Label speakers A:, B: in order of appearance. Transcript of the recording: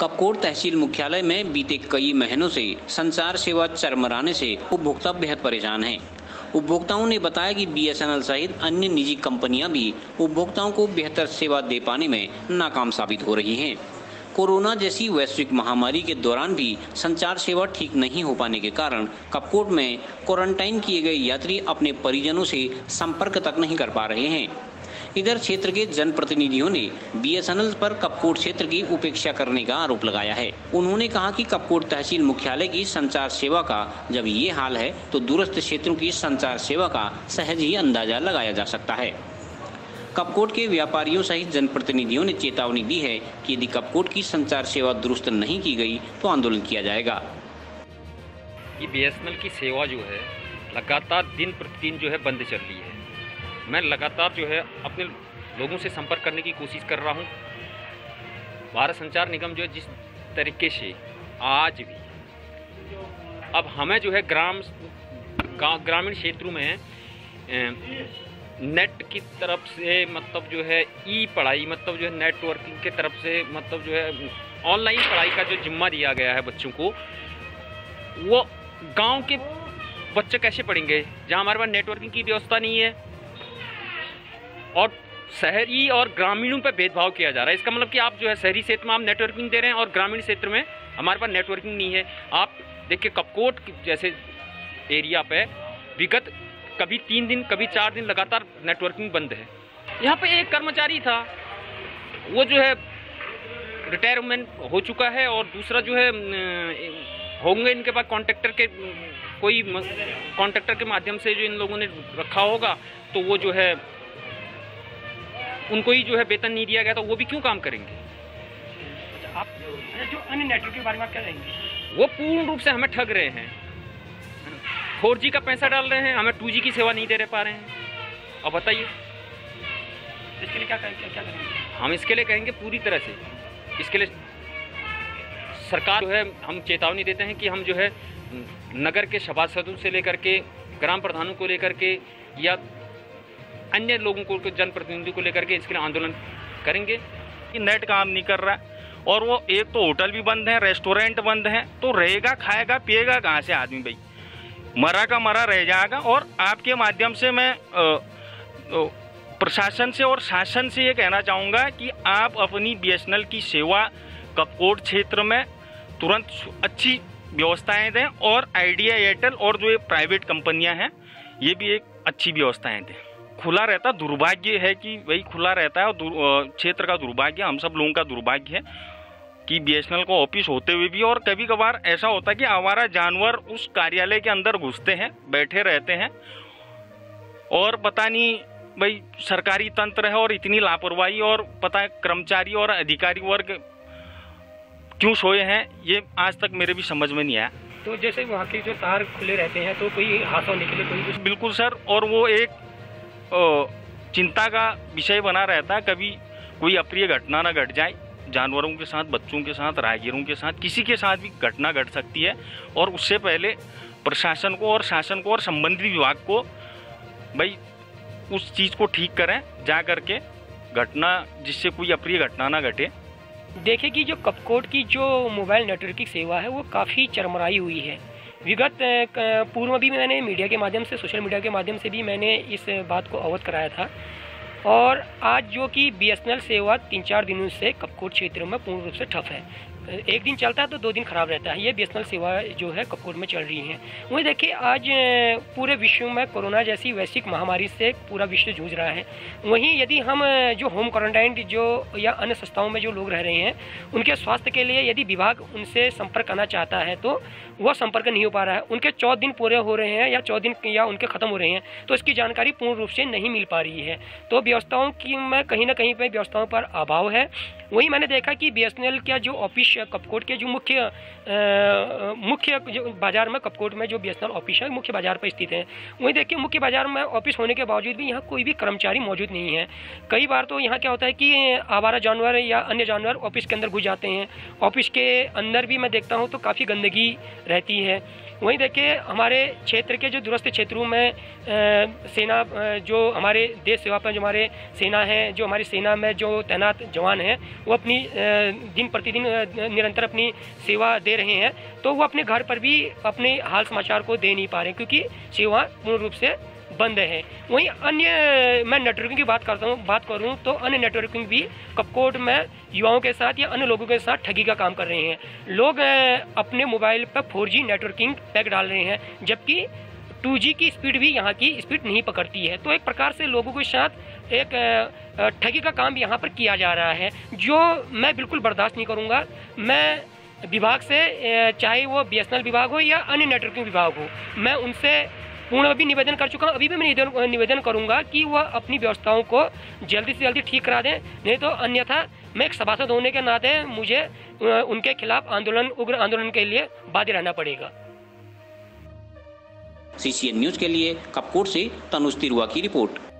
A: कपकोट तहसील मुख्यालय में बीते कई महीनों से संचार सेवा चरमराने से उपभोक्ता बेहद परेशान हैं। उपभोक्ताओं ने बताया कि बीएसएनएल सहित अन्य निजी कंपनियां भी उपभोक्ताओं को बेहतर सेवा दे पाने में नाकाम साबित हो रही हैं। कोरोना जैसी वैश्विक महामारी के दौरान भी संचार सेवा ठीक नहीं हो पाने के कारण कपकोट में क्वारंटाइन किए गए यात्री अपने परिजनों से संपर्क तक नहीं कर पा रहे हैं। इधर क्षेत्र के जनप्रतिनिधियों ने बीएसएनएल पर कपकोट क्षेत्र की उपेक्षा करने का आरोप लगाया है। उन्होंने कहा कि कपकोट तहसील मुख्यालय की संचार सेवा का जब ये हाल है तो दूरस्थ क्षेत्रों की संचार सेवा का सहज ही अंदाजा लगाया जा सकता है। कपकोट के व्यापारियों सहित जनप्रतिनिधियों ने चेतावनी दी है कि यदि कपकोट की संचार सेवा दुरुस्त नहीं की गई तो आंदोलन किया जाएगा।
B: ये बीएसएनएल की सेवा जो है लगातार दिन प्रतिदिन जो है बंद चल रही है। मैं लगातार जो है अपने लोगों से संपर्क करने की कोशिश कर रहा हूँ। भारत संचार निगम जो है जिस तरीके से आज भी अब हमें जो है ग्रामीण क्षेत्रों में नेट की तरफ से मतलब जो है ई पढ़ाई मतलब जो है नेटवर्किंग के तरफ से मतलब जो है ऑनलाइन पढ़ाई का जो जिम्मा दिया गया है बच्चों को, वो गांव के बच्चे कैसे पढ़ेंगे जहां हमारे पास नेटवर्किंग की व्यवस्था नहीं है और शहरी और ग्रामीणों पर भेदभाव किया जा रहा है। इसका मतलब कि आप जो है शहरी क्षेत्र में आप नेटवर्किंग दे रहे हैं और ग्रामीण क्षेत्र में हमारे पास नेटवर्किंग नहीं है। आप देखिए कपकोट जैसे एरिया पे विगत कभी 3 दिन कभी 4 दिन लगातार नेटवर्किंग बंद है। यहाँ पे एक कर्मचारी था, वो जो है रिटायरमेंट हो चुका है और दूसरा जो है होंगे इनके पास कॉन्ट्रैक्टर के कोई कॉन्ट्रैक्टर के माध्यम से जो इन लोगों ने रखा होगा तो वो जो है उनको ही जो है वेतन नहीं दिया गया तो वो भी क्यों काम करेंगे।
C: आप जो अन्य नेटवर्क के बारे में क्या कहेंगे?
B: वो पूर्ण रूप से हमें ठग रहे हैं। 4G का पैसा डाल रहे हैं, हमें 2G की सेवा नहीं दे पा रहे हैं। अब बताइए
C: इसके लिए क्या करेंगे?
B: हम इसके लिए कहेंगे पूरी तरह से इसके लिए सरकार जो है हम चेतावनी देते हैं कि हम जो है नगर के सभासदों से लेकर के ग्राम प्रधानों को लेकर के या अन्य लोगों को जनप्रतिनिधियों को लेकर के इसके लिए आंदोलन करेंगे।
D: कि नेट काम नहीं कर रहा है और वो एक तो होटल भी बंद है, रेस्टोरेंट बंद है, तो रहेगा खाएगा पिएगा कहाँ से आदमी भाई? मरा का मरा रह जाएगा। और आपके माध्यम से मैं प्रशासन से और शासन से ये कहना चाहूँगा कि आप अपनी बीएसएनएल की सेवा कपकोट क्षेत्र में तुरंत अच्छी व्यवस्थाएं दें और आइडिया एयरटेल और जो ये प्राइवेट कंपनियां हैं ये भी एक अच्छी व्यवस्थाएं दें। खुला रहता दुर्भाग्य है कि वही खुला रहता है और क्षेत्र का दुर्भाग्य, हम सब लोगों का दुर्भाग्य है कि बीएसएनएल को ऑफिस होते हुए भी और कभी कभार ऐसा होता है कि आवारा जानवर उस कार्यालय के अंदर घुसते हैं, बैठे रहते हैं और पता नहीं भाई सरकारी तंत्र है और इतनी लापरवाही और पता है कर्मचारी और अधिकारी वर्ग क्यों सोए हैं ये आज तक मेरे भी समझ में नहीं आया।
C: तो जैसे वहाँ के जो तार खुले रहते हैं तो कोई हादसा होने के लिए कोई
D: बिल्कुल सर, और वो एक चिंता का विषय बना रहता है, कभी कोई अप्रिय घटना ना घट जाए जानवरों के साथ, बच्चों के साथ, राहगीरों के साथ, किसी के साथ भी घटना घट सकती है और उससे पहले प्रशासन को और शासन को और संबंधित विभाग को भाई उस चीज़ को ठीक करें जा करके घटना जिससे कोई अप्रिय घटना ना घटे।
C: देखिए कि जो कपकोट की जो मोबाइल नेटवर्किंग सेवा है वो काफ़ी चरमराई हुई है। विगत पूर्व भी मैंने मीडिया के माध्यम से, सोशल मीडिया के माध्यम से भी मैंने इस बात को अवगत कराया था और आज जो कि बीएसएनएल सेवा 3-4 दिनों से कपकोट क्षेत्र में पूर्ण रूप से ठप है। एक दिन चलता है तो 2 दिन खराब रहता है। ये बीएसएनएल सेवा जो है कपकोट में चल रही है। वहीं देखिए आज पूरे विश्व में कोरोना जैसी वैश्विक महामारी से पूरा विश्व जूझ रहा है। वहीं यदि हम जो होम क्वारंटाइन जो या अन्य संस्थाओं में जो लोग रह रहे हैं उनके स्वास्थ्य के लिए यदि विभाग उनसे संपर्क करना चाहता है तो वह संपर्क नहीं हो पा रहा है। उनके 14 दिन पूरे हो रहे हैं या 14 दिन या उनके ख़त्म हो रहे हैं तो इसकी जानकारी पूर्ण रूप से नहीं मिल पा रही है। तो व्यवस्थाओं की में कहीं ना कहीं पर व्यवस्थाओं पर अभाव है। वहीं मैंने देखा कि बीएसएनएल का जो ऑफिस कपकोट के जो मुख्य जो बाजार में कपकोट में जो बीएसएनएल ऑफिस है मुख्य बाजार पर स्थित है। वहीं देखिए मुख्य बाजार में ऑफिस होने के बावजूद भी यहाँ कोई भी कर्मचारी मौजूद नहीं है। कई बार तो यहाँ क्या होता है कि आवारा जानवर या अन्य जानवर ऑफिस के अंदर घुस जाते हैं। ऑफिस के अंदर भी मैं देखता हूँ तो काफ़ी गंदगी रहती है। वहीं देखिए हमारे क्षेत्र के जो दूरस्थ क्षेत्रों में सेना जो हमारे देश सेवा पर जो हमारे हमारे सेना है, जो हमारी सेना में जो तैनात जवान हैं वो अपनी दिन प्रतिदिन निरंतर अपनी सेवा दे रहे हैं, तो वो अपने घर पर भी अपने हाल समाचार को दे नहीं पा रहे क्योंकि सेवा पूर्ण रूप से बंद है। वहीं अन्य मैं नेटवर्किंग की बात करूं तो अन्य नेटवर्किंग भी कपकोट में युवाओं के साथ या अन्य लोगों के साथ ठगी का काम कर रहे हैं। लोग अपने मोबाइल पर 4G नेटवर्किंग पैक डाल रहे हैं, जबकि 2G की स्पीड भी यहाँ की स्पीड नहीं पकड़ती है। तो एक प्रकार से लोगों के साथ एक ठगी का काम यहाँ पर किया जा रहा है, जो मैं बिल्कुल बर्दाश्त नहीं करूँगा। मैं विभाग से, चाहे वो BSNL विभाग हो या अन्य नेटवर्किंग विभाग हो, मैं उनसे पूर्ण भी निवेदन कर चुका हूँ, अभी भी मैं निवेदन करूँगा कि वह अपनी व्यवस्थाओं को जल्दी से जल्दी ठीक करा दें, नहीं तो अन्यथा मैं एक सभासद होने के नाते मुझे उनके खिलाफ उग्र आंदोलन के लिए बाध्य रहना पड़ेगा।
A: CCN न्यूज के लिए कपकोट से तनुज तिरुआ की रिपोर्ट।